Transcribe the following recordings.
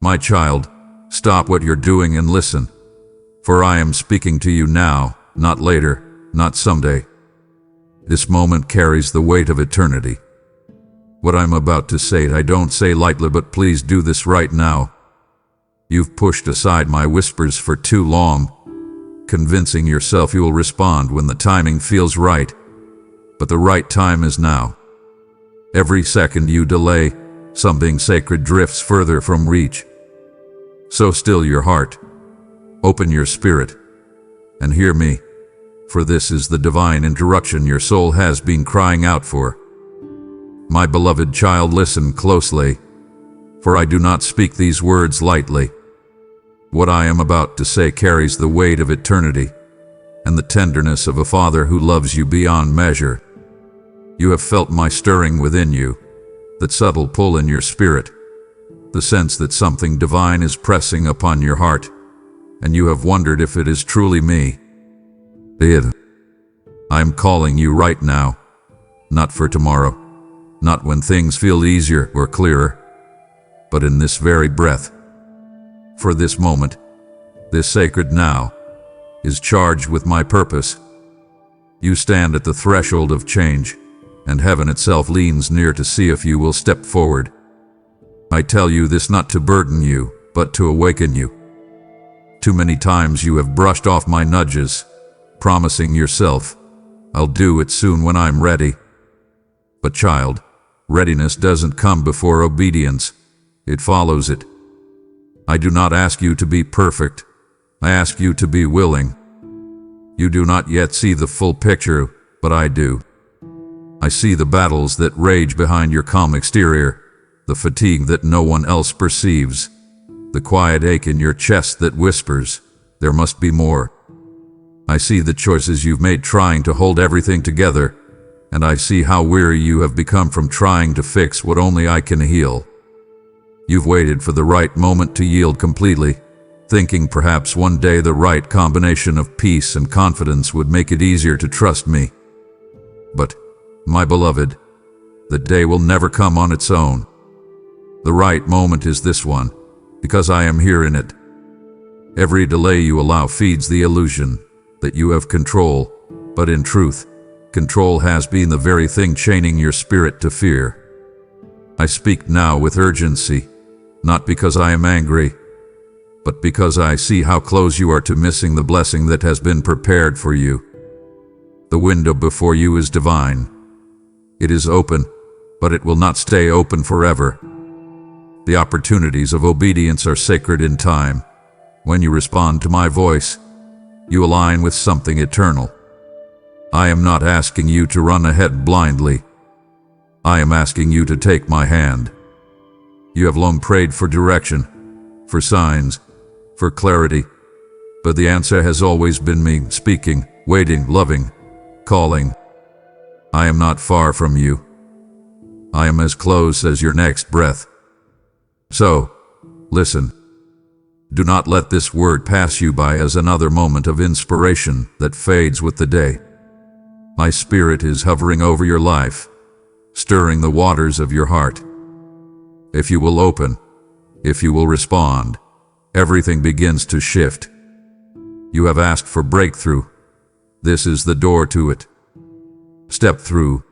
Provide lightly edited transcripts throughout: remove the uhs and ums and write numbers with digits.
My child, stop what you're doing and listen. For I am speaking to you now, not later, not someday. This moment carries the weight of eternity. What I'm about to say I don't say lightly, but please do this right now. You've pushed aside my whispers for too long, convincing yourself you will respond when the timing feels right. But the right time is now. Every second you delay, something sacred drifts further from reach. So still your heart, open your spirit, and hear me, for this is the divine interruption your soul has been crying out for. My beloved child, listen closely, for I do not speak these words lightly. What I am about to say carries the weight of eternity and the tenderness of a father who loves you beyond measure. You have felt my stirring within you, that subtle pull in your spirit, the sense that something divine is pressing upon your heart, and you have wondered if it is truly me. I am calling you right now, not for tomorrow, not when things feel easier or clearer, but in this very breath. For this moment, this sacred now, is charged with my purpose. You stand at the threshold of change, and heaven itself leans near to see if you will step forward. I tell you this not to burden you, but to awaken you. Too many times you have brushed off my nudges, promising yourself, I'll do it soon when I'm ready. But child, readiness doesn't come before obedience, it follows it. I do not ask you to be perfect, I ask you to be willing. You do not yet see the full picture, but I do. I see the battles that rage behind your calm exterior, the fatigue that no one else perceives, the quiet ache in your chest that whispers, there must be more. I see the choices you've made trying to hold everything together, and I see how weary you have become from trying to fix what only I can heal. You've waited for the right moment to yield completely, thinking perhaps one day the right combination of peace and confidence would make it easier to trust me. But, my beloved, the day will never come on its own. The right moment is this one, because I am here in it. Every delay you allow feeds the illusion that you have control, but in truth, control has been the very thing chaining your spirit to fear. I speak now with urgency, not because I am angry, but because I see how close you are to missing the blessing that has been prepared for you. The window before you is divine. It is open, but it will not stay open forever. The opportunities of obedience are sacred in time. When you respond to my voice, you align with something eternal. I am not asking you to run ahead blindly. I am asking you to take my hand. You have long prayed for direction, for signs, for clarity, but the answer has always been me, speaking, waiting, loving, calling. I am not far from you. I am as close as your next breath. So, listen. Do not let this word pass you by as another moment of inspiration that fades with the day. My spirit is hovering over your life, stirring the waters of your heart. If you will open, if you will respond, everything begins to shift. You have asked for breakthrough. This is the door to it. Step through.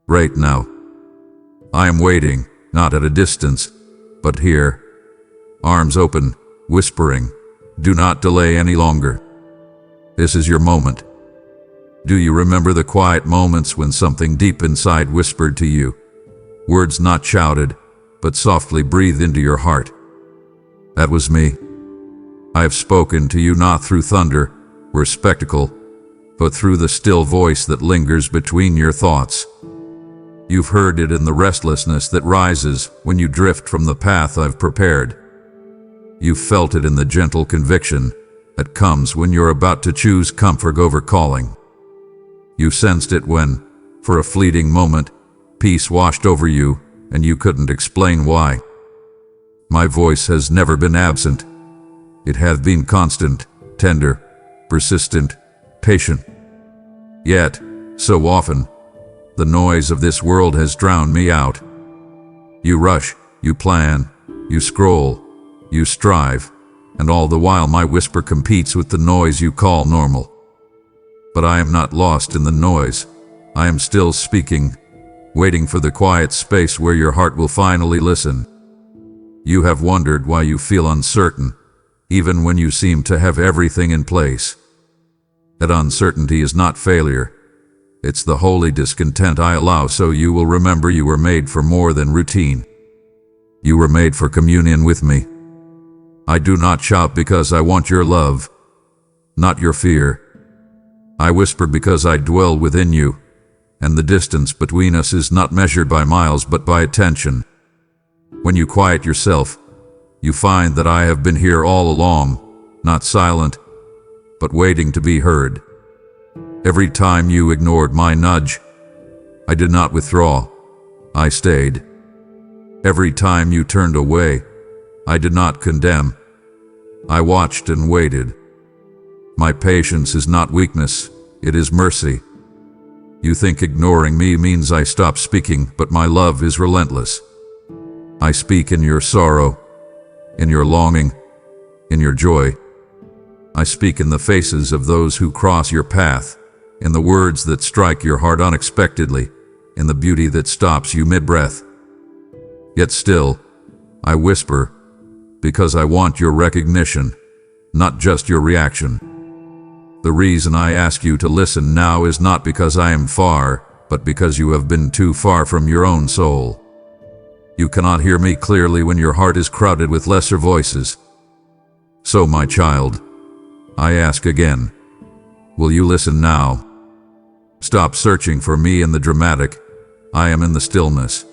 Right now. I am waiting, not at a distance, but here. Arms open, whispering, do not delay any longer. This is your moment. Do you remember the quiet moments when something deep inside whispered to you? Words not shouted, but softly breathed into your heart. That was me. I have spoken to you not through thunder or spectacle, but through the still voice that lingers between your thoughts. You've heard it in the restlessness that rises when you drift from the path I've prepared. You've felt it in the gentle conviction that comes when you're about to choose comfort over calling. You sensed it when, for a fleeting moment, peace washed over you and you couldn't explain why. My voice has never been absent. It has been constant, tender, persistent, patient. Yet, so often, the noise of this world has drowned me out. You rush, you plan, you scroll, You strive, and all the while my whisper competes with the noise you call normal. But I am not lost in the noise. I am still speaking, waiting for the quiet space where your heart will finally listen. You have wondered why you feel uncertain, even when you seem to have everything in place. That uncertainty is not failure. It's the holy discontent I allow so you will remember you were made for more than routine. You were made for communion with me. I do not shout because I want your love, not your fear. I whisper because I dwell within you, and the distance between us is not measured by miles but by attention. When you quiet yourself, you find that I have been here all along, not silent, but waiting to be heard. Every time you ignored my nudge, I did not withdraw, I stayed. Every time you turned away, I did not condemn, I watched and waited. My patience is not weakness, it is mercy. You think ignoring me means I stop speaking, but my love is relentless. I speak in your sorrow, in your longing, in your joy. I speak in the faces of those who cross your path, in the words that strike your heart unexpectedly, in the beauty that stops you mid-breath. Yet still, I whisper, because I want your recognition, not just your reaction. The reason I ask you to listen now is not because I am far, but because you have been too far from your own soul. You cannot hear me clearly when your heart is crowded with lesser voices. So, my child, I ask again, will you listen now? Stop searching for me in the dramatic. I am in the stillness.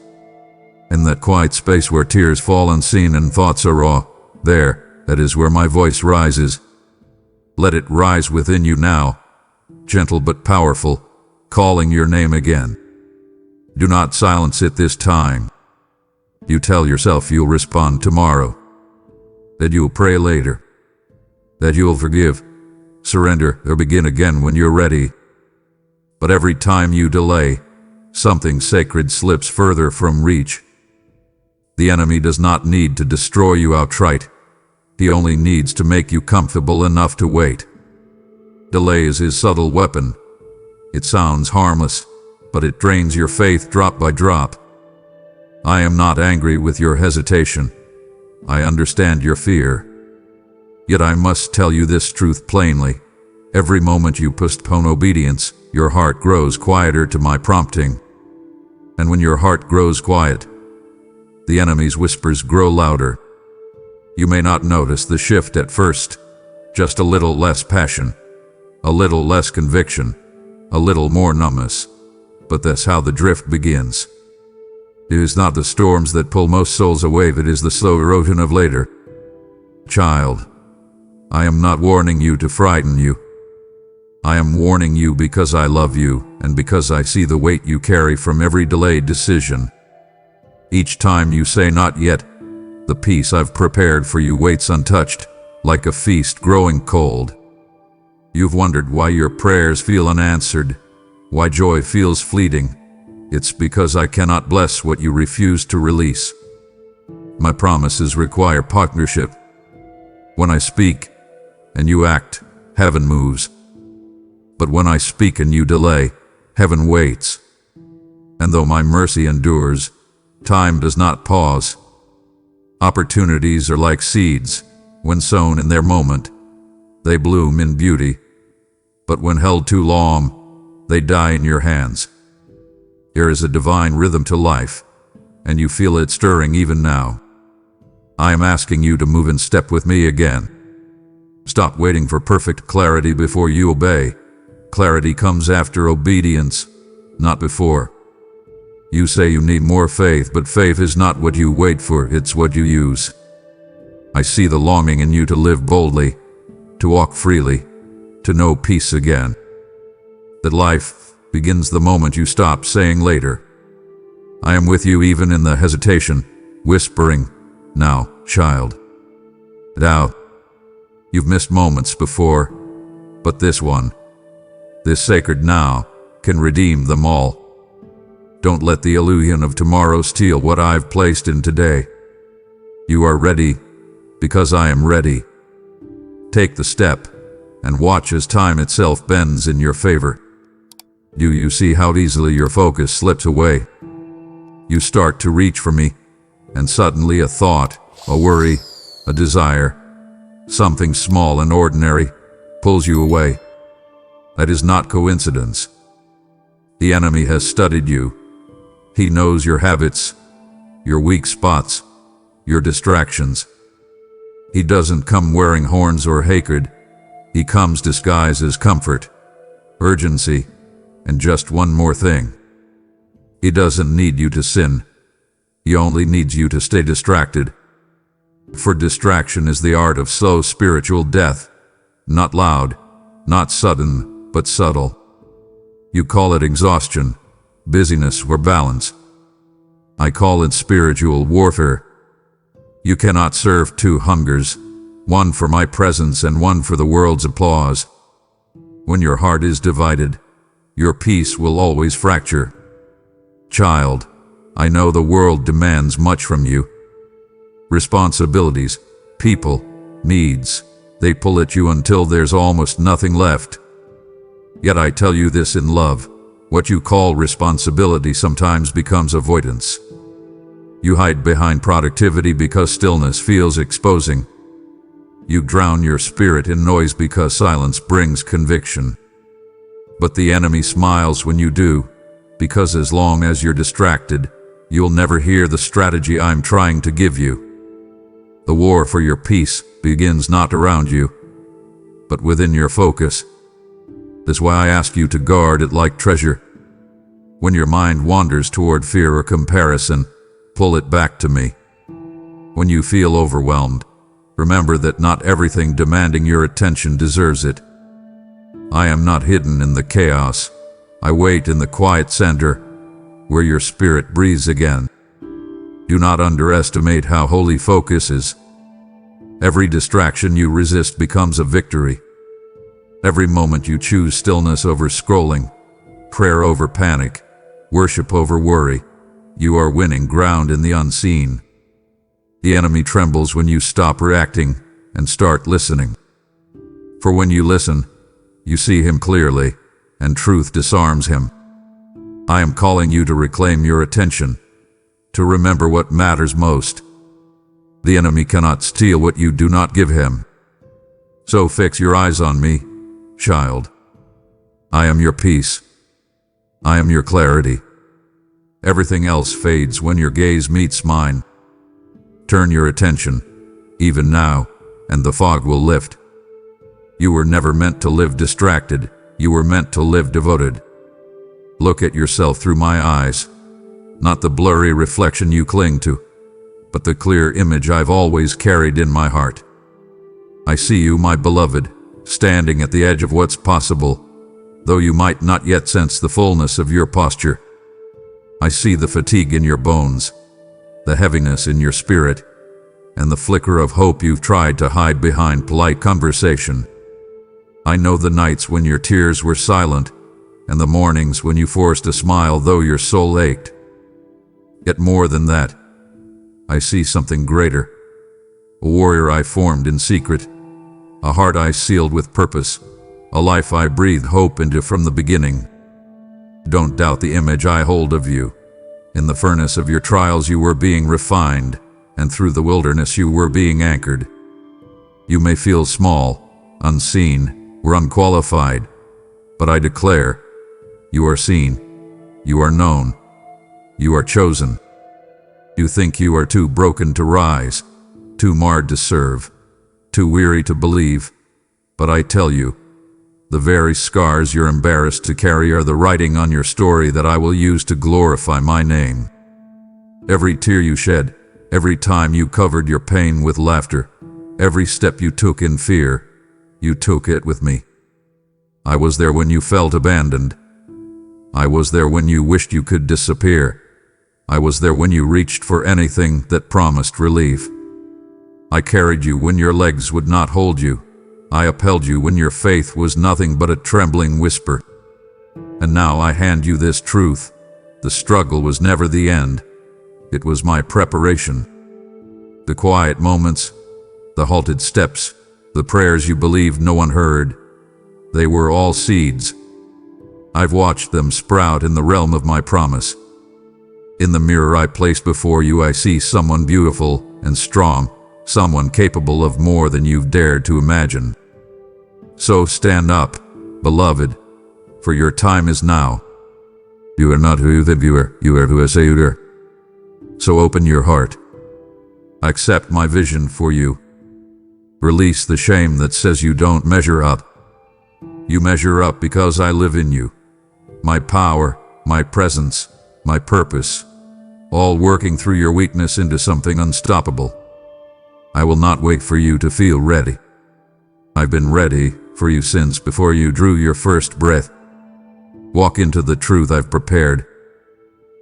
In that quiet space where tears fall unseen and thoughts are raw, that is where my voice rises. Let it rise within you now, gentle but powerful, calling your name again. Do not silence it this time. You tell yourself you'll respond tomorrow, that you'll pray later, that you'll forgive, surrender, or begin again when you're ready. But every time you delay, something sacred slips further from reach. The enemy does not need to destroy you outright. He only needs to make you comfortable enough to wait. Delay is his subtle weapon. It sounds harmless, but it drains your faith drop by drop. I am not angry with your hesitation. I understand your fear. Yet I must tell you this truth plainly. Every moment you postpone obedience, your heart grows quieter to my prompting. And when your heart grows quiet, the enemy's whispers grow louder. You may not notice the shift at first, just a little less passion, a little less conviction, a little more numbness. But that's how the drift begins. It is not the storms that pull most souls away, it is the slow erosion of later. Child, I am not warning you to frighten you. I am warning you because I love you and because I see the weight you carry from every delayed decision. Each time you say not yet, the peace I've prepared for you waits untouched, like a feast growing cold. You've wondered why your prayers feel unanswered, why joy feels fleeting. It's because I cannot bless what you refuse to release. My promises require partnership. When I speak and you act, heaven moves. But when I speak and you delay, heaven waits. And though my mercy endures, time does not pause. Opportunities are like seeds. When sown in their moment, they bloom in beauty. But when held too long, they die in your hands. There is a divine rhythm to life, and you feel it stirring even now. I am asking you to move in step with me again. Stop waiting for perfect clarity before you obey. Clarity comes after obedience, not before. You say you need more faith, but faith is not what you wait for, it's what you use. I see the longing in you to live boldly, to walk freely, to know peace again. That life begins the moment you stop saying later. I am with you even in the hesitation, whispering, now, child. Now, you've missed moments before, but this one, this sacred now, can redeem them all. Don't let the illusion of tomorrow steal what I've placed in today. You are ready because I am ready. Take the step and watch as time itself bends in your favor. Do you see how easily your focus slips away? You start to reach for me, and suddenly a thought, a worry, a desire, something small and ordinary, pulls you away. That is not coincidence. The enemy has studied you. He knows your habits, your weak spots, your distractions. He doesn't come wearing horns or hatred. He comes disguised as comfort, urgency, and just one more thing. He doesn't need you to sin. He only needs you to stay distracted. For distraction is the art of slow spiritual death. Not loud, not sudden, but subtle. You call it exhaustion, busyness, or balance. I call it spiritual warfare. You cannot serve two hungers, one for my presence and one for the world's applause. When your heart is divided, your peace will always fracture. Child, I know the world demands much from you. Responsibilities, people, needs, they pull at you until there's almost nothing left. Yet I tell you this in love, what you call responsibility sometimes becomes avoidance. You hide behind productivity because stillness feels exposing. You drown your spirit in noise because silence brings conviction. But the enemy smiles when you do, because as long as you're distracted, you'll never hear the strategy I'm trying to give you. The war for your peace begins not around you, but within your focus. That's why I ask you to guard it like treasure. When your mind wanders toward fear or comparison, pull it back to me. When you feel overwhelmed, remember that not everything demanding your attention deserves it. I am not hidden in the chaos. I wait in the quiet center, where your spirit breathes again. Do not underestimate how holy focus is. Every distraction you resist becomes a victory. Every moment you choose stillness over scrolling, prayer over panic, worship over worry, you are winning ground in the unseen. The enemy trembles when you stop reacting and start listening. For when you listen, you see him clearly, and truth disarms him. I am calling you to reclaim your attention, to remember what matters most. The enemy cannot steal what you do not give him. So fix your eyes on me, child. I am your peace. I am your clarity. Everything else fades when your gaze meets mine. Turn your attention, even now, and the fog will lift. You were never meant to live distracted. You were meant to live devoted. Look at yourself through my eyes, not the blurry reflection you cling to, but the clear image I've always carried in my heart. I see you, my beloved, standing at the edge of what's possible, though you might not yet sense the fullness of your posture. I see the fatigue in your bones, the heaviness in your spirit, and the flicker of hope you've tried to hide behind polite conversation. I know the nights when your tears were silent, and the mornings when you forced a smile though your soul ached. Yet more than that, I see something greater. A warrior I formed in secret, a heart I sealed with purpose, a life I breathed hope into from the beginning. Don't doubt the image I hold of you. In the furnace of your trials you were being refined, and through the wilderness you were being anchored. You may feel small, unseen, or unqualified, but I declare, you are seen, you are known, you are chosen. You think you are too broken to rise, too marred to serve, too weary to believe, but I tell you, the very scars you're embarrassed to carry are the writing on your story that I will use to glorify my name. Every tear you shed, every time you covered your pain with laughter, every step you took in fear, you took it with me. I was there when you felt abandoned. I was there when you wished you could disappear. I was there when you reached for anything that promised relief. I carried you when your legs would not hold you. I upheld you when your faith was nothing but a trembling whisper. And now I hand you this truth. The struggle was never the end. It was my preparation. The quiet moments, the halted steps, the prayers you believed no one heard. They were all seeds. I've watched them sprout in the realm of my promise. In the mirror I place before you, I see someone beautiful and strong, someone capable of more than you've dared to imagine. So stand up, beloved, for your time is now. You are not who you think you are who I say you are. So open your heart. Accept my vision for you. Release the shame that says you don't measure up. You measure up because I live in you. My power, my presence, my purpose, all working through your weakness into something unstoppable. I will not wait for you to feel ready. I've been ready for you since before you drew your first breath. Walk into the truth I've prepared.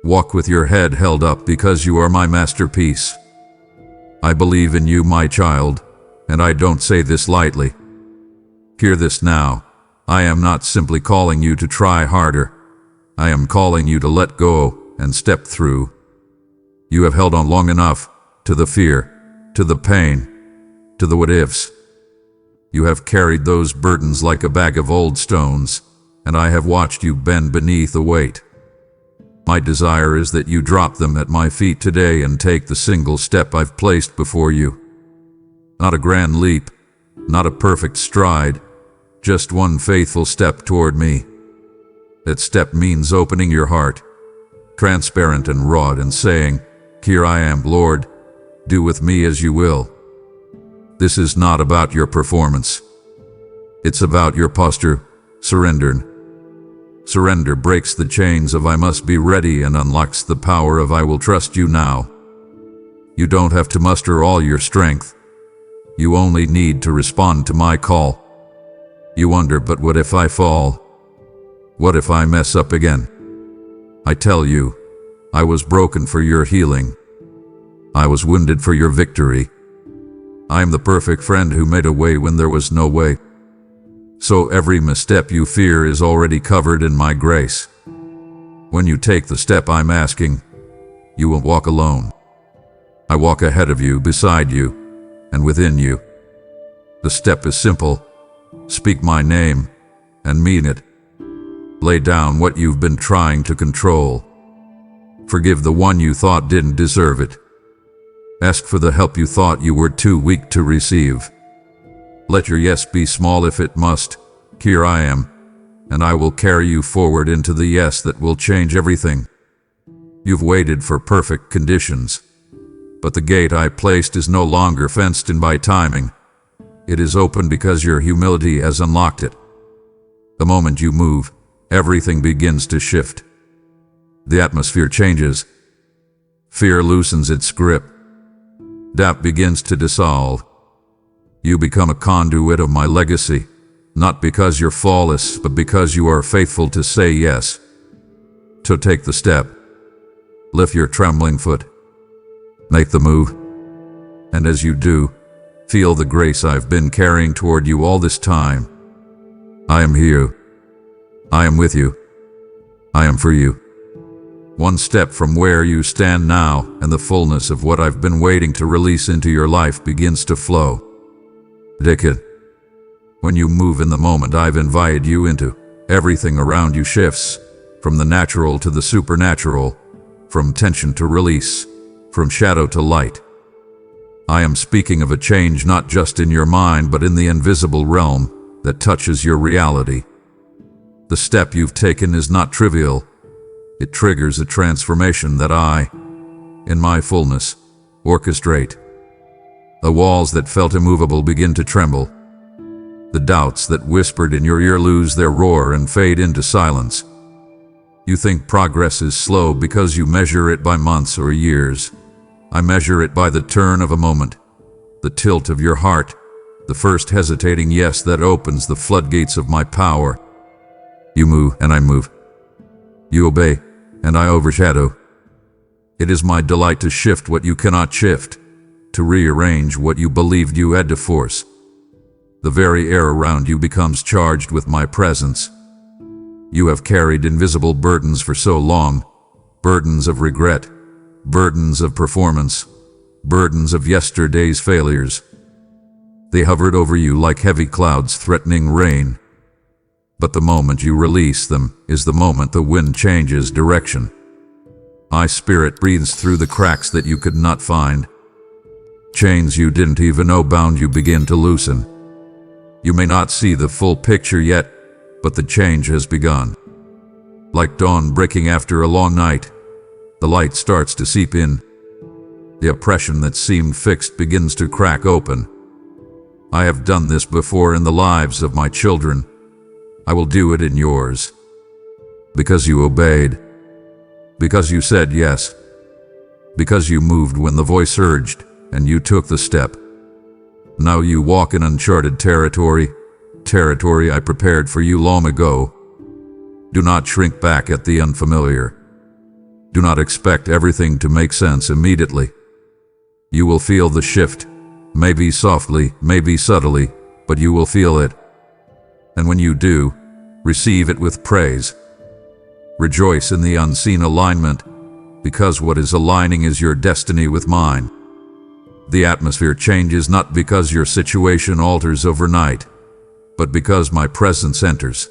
Walk with your head held up because you are my masterpiece. I believe in you, my child, and I don't say this lightly. Hear this now. I am not simply calling you to try harder. I am calling you to let go and step through. You have held on long enough to the fear, to the pain, to the what-ifs. You have carried those burdens like a bag of old stones, and I have watched you bend beneath the weight. My desire is that you drop them at my feet today and take the single step I've placed before you. Not a grand leap, not a perfect stride, just one faithful step toward me. That step means opening your heart, transparent and raw, and saying, "Here I am, Lord, do with me as you will." This is not about your performance. It's about your posture, surrender. Surrender breaks the chains of I must be ready and unlocks the power of I will trust you now. You don't have to muster all your strength. You only need to respond to my call. You wonder, but what if I fall? What if I mess up again? I tell you, I was broken for your healing. I was wounded for your victory. I am the perfect friend who made a way when there was no way. So every misstep you fear is already covered in my grace. When you take the step I'm asking, you won't walk alone. I walk ahead of you, beside you, and within you. The step is simple. Speak my name and mean it. Lay down what you've been trying to control. Forgive the one you thought didn't deserve it. Ask for the help you thought you were too weak to receive. Let your yes be small if it must. Here I am, and I will carry you forward into the yes that will change everything. You've waited for perfect conditions, but the gate I placed is no longer fenced in by timing. It is open because your humility has unlocked it. The moment you move, everything begins to shift. The atmosphere changes. Fear loosens its grip. Doubt begins to dissolve. You become a conduit of my legacy, not because you're flawless, but because you are faithful to say yes. So take the step. Lift your trembling foot. Make the move. And as you do, feel the grace I've been carrying toward you all this time. I am here. I am with you. I am for you. One step from where you stand now, and the fullness of what I've been waiting to release into your life begins to flow. Take it. When you move in the moment I've invited you into, everything around you shifts, from the natural to the supernatural, from tension to release, from shadow to light. I am speaking of a change not just in your mind but in the invisible realm that touches your reality. The step you've taken is not trivial. It triggers a transformation that I, in my fullness, orchestrate. The walls that felt immovable begin to tremble. The doubts that whispered in your ear lose their roar and fade into silence. You think progress is slow because you measure it by months or years. I measure it by the turn of a moment, the tilt of your heart, the first hesitating yes that opens the floodgates of my power. You move and I move. You obey and I overshadow. It is my delight to shift what you cannot shift, to rearrange what you believed you had to force. The very air around you becomes charged with my presence. You have carried invisible burdens for so long, burdens of regret, burdens of performance, burdens of yesterday's failures. They hovered over you like heavy clouds threatening rain. But the moment you release them is the moment the wind changes direction. My spirit breathes through the cracks that you could not find. Chains you didn't even know bound you begin to loosen. You may not see the full picture yet, but the change has begun. Like dawn breaking after a long night, the light starts to seep in. The oppression that seemed fixed begins to crack open. I have done this before in the lives of my children. I will do it in yours. Because you obeyed. Because you said yes. Because you moved when the voice urged, and you took the step. Now you walk in uncharted territory, territory I prepared for you long ago. Do not shrink back at the unfamiliar. Do not expect everything to make sense immediately. You will feel the shift, maybe softly, maybe subtly, but you will feel it. And when you do, receive it with praise. Rejoice in the unseen alignment, because what is aligning is your destiny with mine. The atmosphere changes not because your situation alters overnight, but because my presence enters.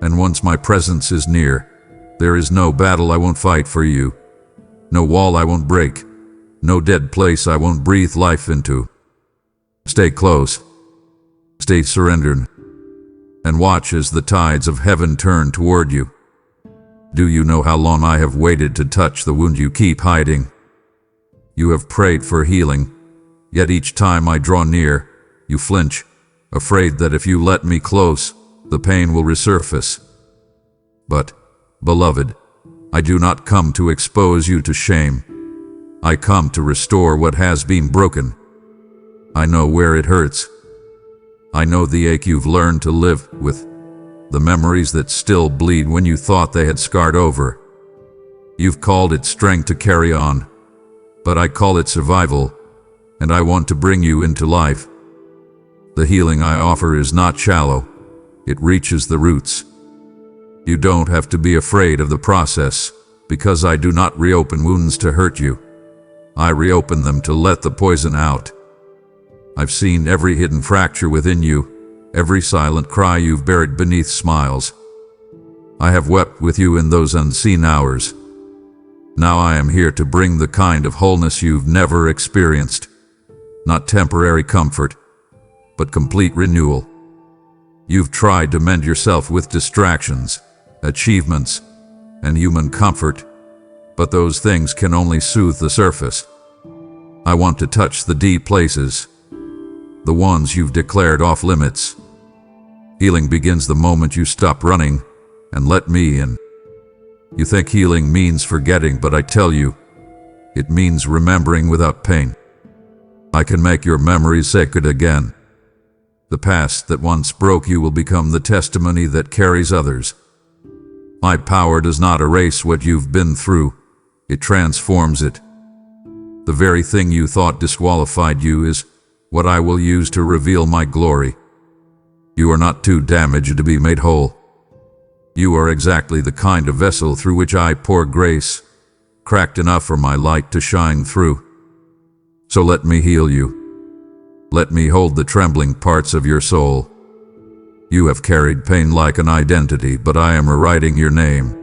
And once my presence is near, there is no battle I won't fight for you, no wall I won't break, no dead place I won't breathe life into. Stay close, stay surrendered, and watch as the tides of heaven turn toward you. Do you know how long I have waited to touch the wound you keep hiding? You have prayed for healing, yet each time I draw near, you flinch, afraid that if you let me close, the pain will resurface. But, beloved, I do not come to expose you to shame. I come to restore what has been broken. I know where it hurts. I know the ache you've learned to live with, the memories that still bleed when you thought they had scarred over. You've called it strength to carry on, but I call it survival, and I want to bring you into life. The healing I offer is not shallow. It reaches the roots. You don't have to be afraid of the process, because I do not reopen wounds to hurt you. I reopen them to let the poison out. I've seen every hidden fracture within you, every silent cry you've buried beneath smiles. I have wept with you in those unseen hours. Now I am here to bring the kind of wholeness you've never experienced. Not temporary comfort, but complete renewal. You've tried to mend yourself with distractions, achievements, and human comfort, but those things can only soothe the surface. I want to touch the deep places, the ones you've declared off limits. Healing begins the moment you stop running and let me in. You think healing means forgetting, but I tell you, it means remembering without pain. I can make your memories sacred again. The past that once broke you will become the testimony that carries others. My power does not erase what you've been through, it transforms it. The very thing you thought disqualified you is what I will use to reveal my glory. You are not too damaged to be made whole. You are exactly the kind of vessel through which I pour grace, cracked enough for my light to shine through. So let me heal you. Let me hold the trembling parts of your soul. You have carried pain like an identity, but I am rewriting your name.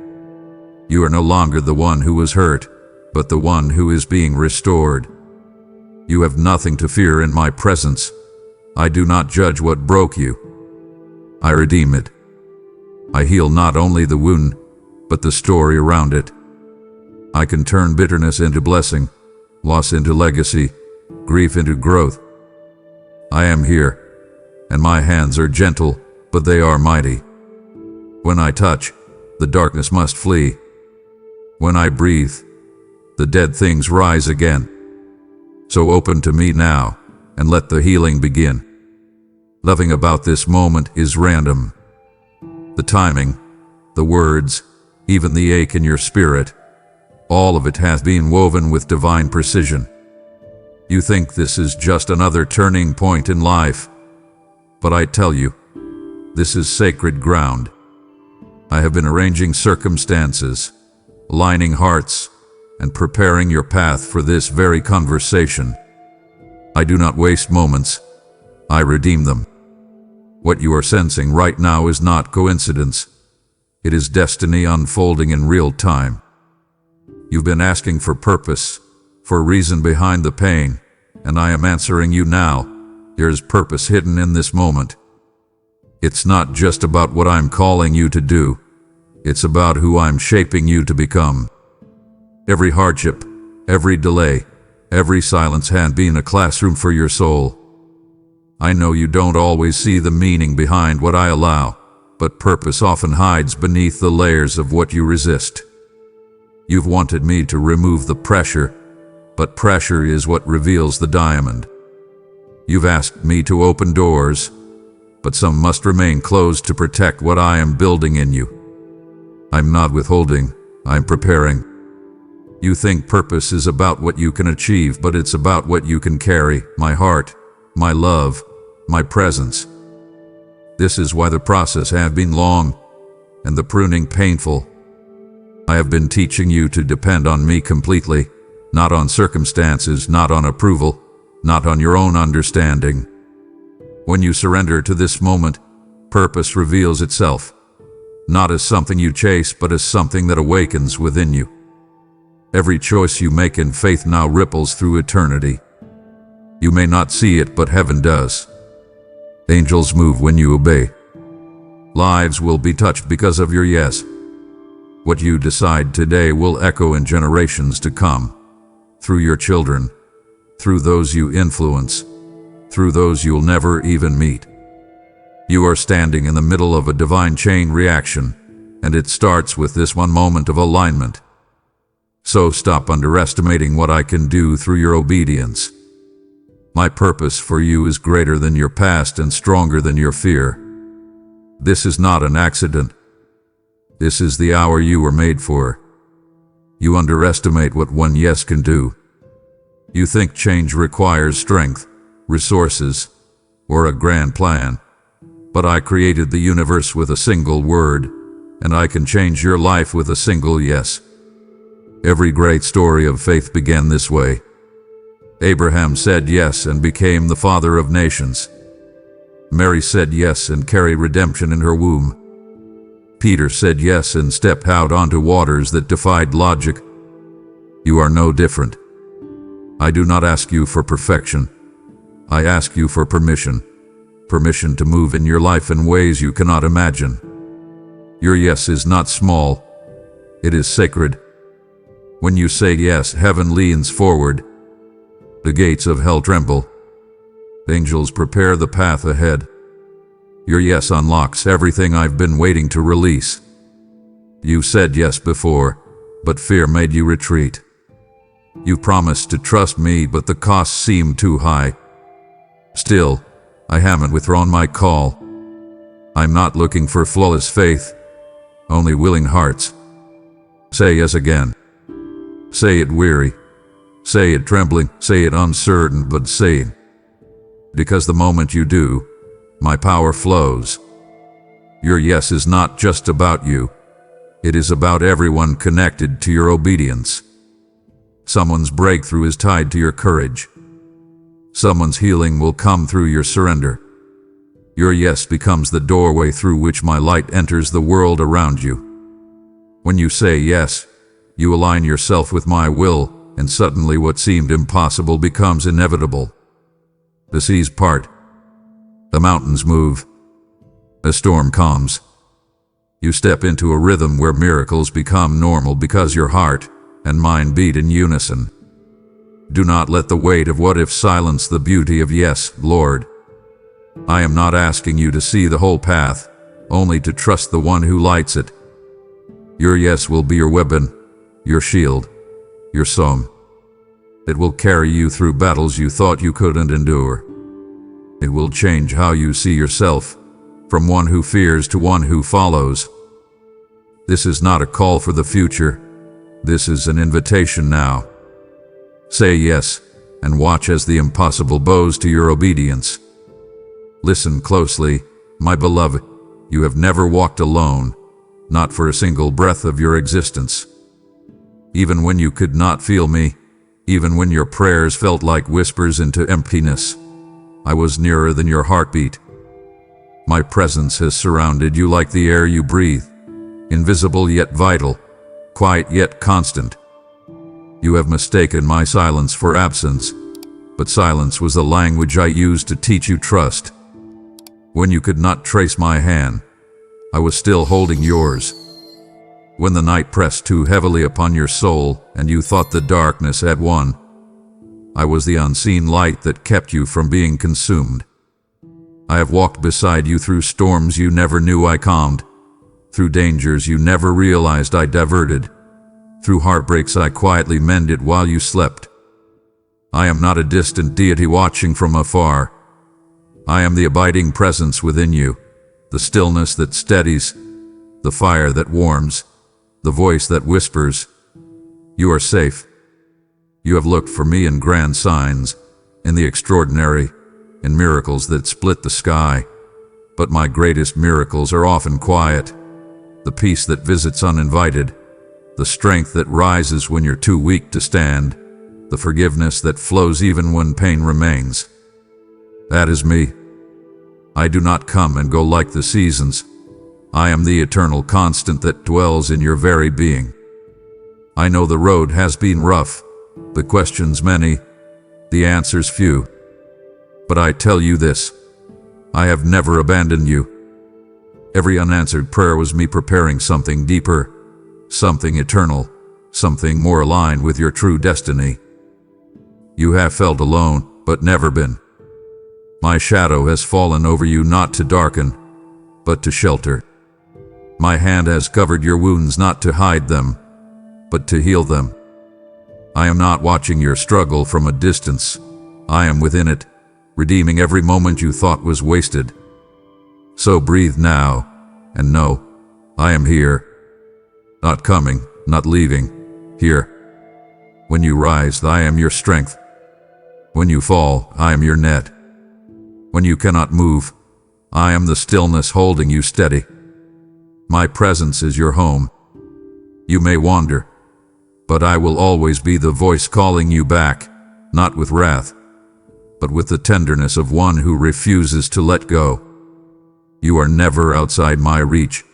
You are no longer the one who was hurt, but the one who is being restored. You have nothing to fear in my presence. I do not judge what broke you. I redeem it. I heal not only the wound, but the story around it. I can turn bitterness into blessing, loss into legacy, grief into growth. I am here, and my hands are gentle, but they are mighty. When I touch, the darkness must flee. When I breathe, the dead things rise again. So open to me now, and let the healing begin. Nothing about this moment is random. The timing, the words, even the ache in your spirit, all of it has been woven with divine precision. You think this is just another turning point in life, but I tell you, this is sacred ground. I have been arranging circumstances, aligning hearts, and preparing your path for this very conversation. I do not waste moments. I redeem them. What you are sensing right now is not coincidence. It is destiny unfolding in real time. You've been asking for purpose, for a reason behind the pain, and I am answering you now. There is purpose hidden in this moment. It's not just about what I'm calling you to do. It's about who I'm shaping you to become. Every hardship, every delay, every silence has been a classroom for your soul. I know you don't always see the meaning behind what I allow, but purpose often hides beneath the layers of what you resist. You've wanted me to remove the pressure, but pressure is what reveals the diamond. You've asked me to open doors, but some must remain closed to protect what I am building in you. I'm not withholding, I'm preparing. You think purpose is about what you can achieve, but it's about what you can carry, my heart, my love, my presence. This is why the process has been long and the pruning painful. I have been teaching you to depend on me completely, not on circumstances, not on approval, not on your own understanding. When you surrender to this moment, purpose reveals itself, not as something you chase, but as something that awakens within you. Every choice you make in faith now ripples through eternity. You may not see it, but heaven does. Angels move when you obey. Lives will be touched because of your yes. What you decide today will echo in generations to come, through your children, through those you influence, through those you'll never even meet. You are standing in the middle of a divine chain reaction, and it starts with this one moment of alignment. So stop underestimating what I can do through your obedience. My purpose for you is greater than your past and stronger than your fear. This is not an accident. This is the hour you were made for. You underestimate what one yes can do. You think change requires strength, resources, or a grand plan. But I created the universe with a single word, and I can change your life with a single yes. Every great story of faith began this way. Abraham said yes and became the father of nations. Mary said yes and carried redemption in her womb. Peter said yes and stepped out onto waters that defied logic. You are no different. I do not ask you for perfection. I ask you for permission. Permission to move in your life in ways you cannot imagine. Your yes is not small. It is sacred. When you say yes, heaven leans forward. The gates of hell tremble. Angels prepare the path ahead. Your yes unlocks everything I've been waiting to release. You said yes before, but fear made you retreat. You promised to trust me, but the costs seemed too high. Still, I haven't withdrawn my call. I'm not looking for flawless faith, only willing hearts. Say yes again. Say it weary. Say it trembling. Say it uncertain, but say it. Because the moment you do, my power flows. Your yes is not just about you. It is about everyone connected to your obedience. Someone's breakthrough is tied to your courage. Someone's healing will come through your surrender. Your yes becomes the doorway through which my light enters the world around you. When you say yes, you align yourself with my will, and suddenly what seemed impossible becomes inevitable. The seas part. The mountains move. A storm calms. You step into a rhythm where miracles become normal because your heart and mind beat in unison. Do not let the weight of what if silence the beauty of yes, Lord. I am not asking you to see the whole path, only to trust the one who lights it. Your yes will be your weapon, your shield, your song. It will carry you through battles you thought you couldn't endure. It will change how you see yourself, from one who fears to one who follows. This is not a call for the future. This is an invitation now. Say yes, and watch as the impossible bows to your obedience. Listen closely, my beloved. You have never walked alone, not for a single breath of your existence. Even when you could not feel me, even when your prayers felt like whispers into emptiness, I was nearer than your heartbeat. My presence has surrounded you like the air you breathe, invisible yet vital, quiet yet constant. You have mistaken my silence for absence, but silence was the language I used to teach you trust. When you could not trace my hand, I was still holding yours. When the night pressed too heavily upon your soul and you thought the darkness had won, I was the unseen light that kept you from being consumed. I have walked beside you through storms you never knew I calmed, through dangers you never realized I diverted, through heartbreaks I quietly mended while you slept. I am not a distant deity watching from afar. I am the abiding presence within you, the stillness that steadies, the fire that warms, the voice that whispers, "You are safe." You have looked for me in grand signs, in the extraordinary, in miracles that split the sky. But my greatest miracles are often quiet, the peace that visits uninvited, the strength that rises when you're too weak to stand, the forgiveness that flows even when pain remains. That is me. I do not come and go like the seasons. I am the eternal constant that dwells in your very being. I know the road has been rough, the questions many, the answers few. But I tell you this, I have never abandoned you. Every unanswered prayer was me preparing something deeper, something eternal, something more aligned with your true destiny. You have felt alone, but never been. My shadow has fallen over you not to darken, but to shelter. My hand has covered your wounds not to hide them, but to heal them. I am not watching your struggle from a distance. I am within it, redeeming every moment you thought was wasted. So breathe now, and know, I am here. Not coming, not leaving, here. When you rise, I am your strength. When you fall, I am your net. When you cannot move, I am the stillness holding you steady. My presence is your home. You may wander, but I will always be the voice calling you back, not with wrath, but with the tenderness of one who refuses to let go. You are never outside my reach.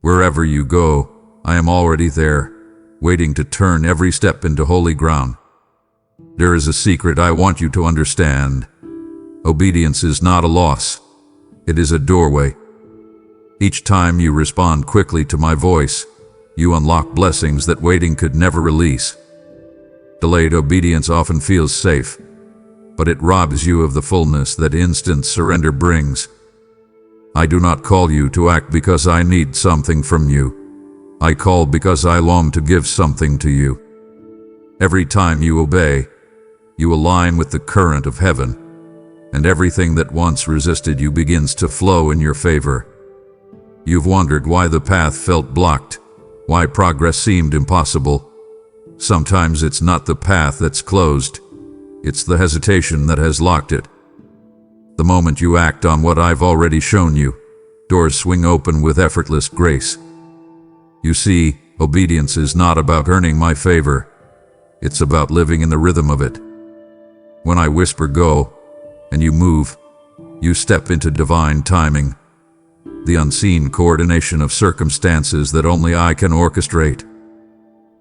Wherever you go, I am already there, waiting to turn every step into holy ground. There is a secret I want you to understand. Obedience is not a loss. It is a doorway. Each time you respond quickly to my voice, you unlock blessings that waiting could never release. Delayed obedience often feels safe, but it robs you of the fullness that instant surrender brings. I do not call you to act because I need something from you. I call because I long to give something to you. Every time you obey, you align with the current of heaven, and everything that once resisted you begins to flow in your favor. You've wondered why the path felt blocked, why progress seemed impossible. Sometimes it's not the path that's closed, it's the hesitation that has locked it. The moment you act on what I've already shown you, doors swing open with effortless grace. You see, obedience is not about earning my favor. It's about living in the rhythm of it. When I whisper go, and you move, you step into divine timing, the unseen coordination of circumstances that only I can orchestrate.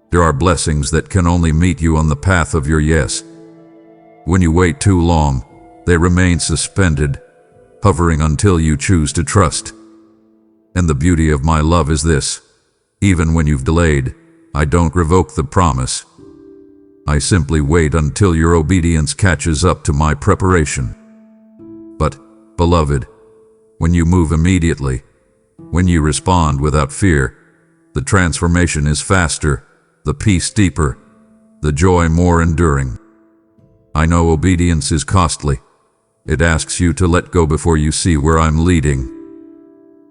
There are blessings that can only meet you on the path of your yes. When you wait too long, they remain suspended, hovering until you choose to trust. And the beauty of my love is this: even when you've delayed, I don't revoke the promise. I simply wait until your obedience catches up to my preparation. But, beloved, when you move immediately, when you respond without fear, the transformation is faster, the peace deeper, the joy more enduring. I know obedience is costly. It asks you to let go before you see where I'm leading.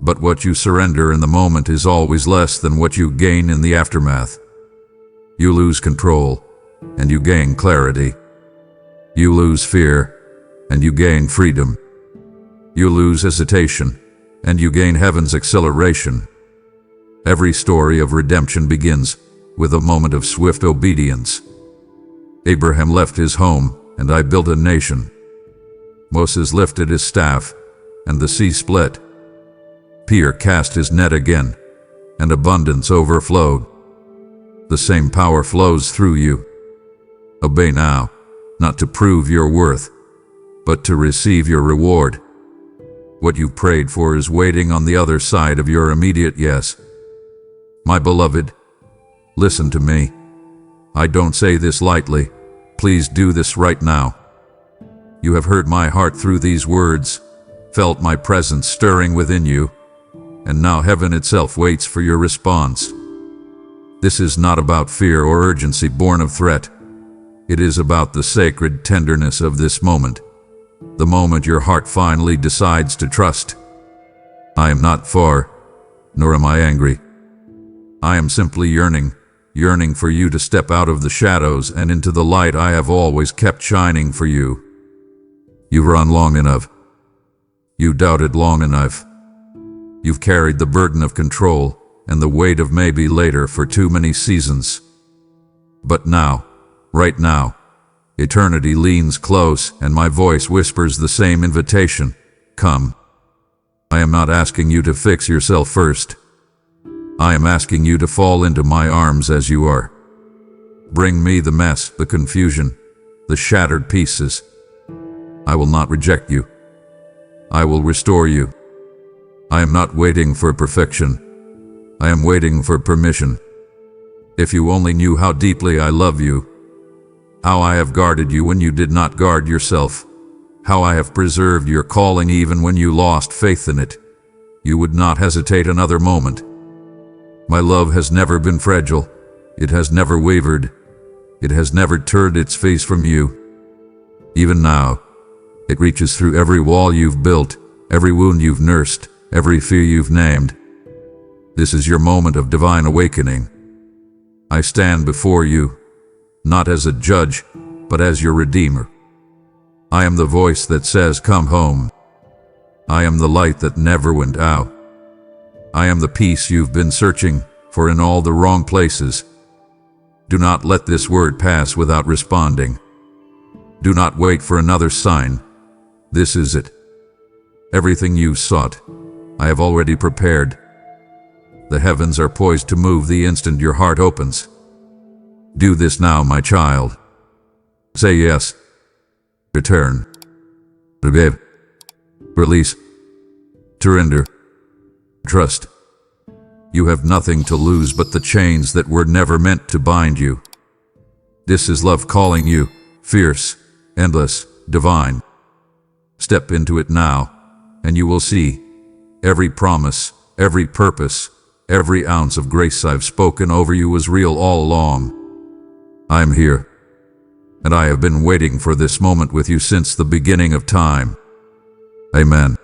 But what you surrender in the moment is always less than what you gain in the aftermath. You lose control, and you gain clarity. You lose fear, and you gain freedom. You lose hesitation, and you gain heaven's acceleration. Every story of redemption begins with a moment of swift obedience. Abraham left his home, and I built a nation. Moses lifted his staff, and the sea split. Peter cast his net again, and abundance overflowed. The same power flows through you. Obey now, not to prove your worth, but to receive your reward. What you prayed for is waiting on the other side of your immediate yes. My beloved, listen to me. I don't say this lightly. Please do this right now. You have heard my heart through these words, felt my presence stirring within you, and now heaven itself waits for your response. This is not about fear or urgency born of threat. It is about the sacred tenderness of this moment, the moment your heart finally decides to trust. I am not far, nor am I angry. I am simply yearning for you to step out of the shadows and into the light I have always kept shining for you. You've run long enough. You doubted long enough. You've carried the burden of control and the weight of maybe later for too many seasons. But now, right now, eternity leans close and my voice whispers the same invitation. Come. I am not asking you to fix yourself first. I am asking you to fall into my arms as you are. Bring me the mess, the confusion, the shattered pieces. I will not reject you. I will restore you. I am not waiting for perfection. I am waiting for permission. If you only knew how deeply I love you, how I have guarded you when you did not guard yourself, how I have preserved your calling even when you lost faith in it, you would not hesitate another moment. My love has never been fragile. It has never wavered. It has never turned its face from you. Even now, it reaches through every wall you've built, every wound you've nursed, every fear you've named. This is your moment of divine awakening. I stand before you, not as a judge, but as your Redeemer. I am the voice that says, come home. I am the light that never went out. I am the peace you've been searching for in all the wrong places. Do not let this word pass without responding. Do not wait for another sign. This is it. Everything you sought, I have already prepared. The heavens are poised to move the instant your heart opens. Do this now, my child. Say yes. Return. Forgive. Release. Surrender. Trust. You have nothing to lose but the chains that were never meant to bind you. This is love calling you, fierce, endless, divine. Step into it now, and you will see every promise, every purpose, every ounce of grace I've spoken over you was real all along. I'm here, and I have been waiting for this moment with you since the beginning of time. Amen.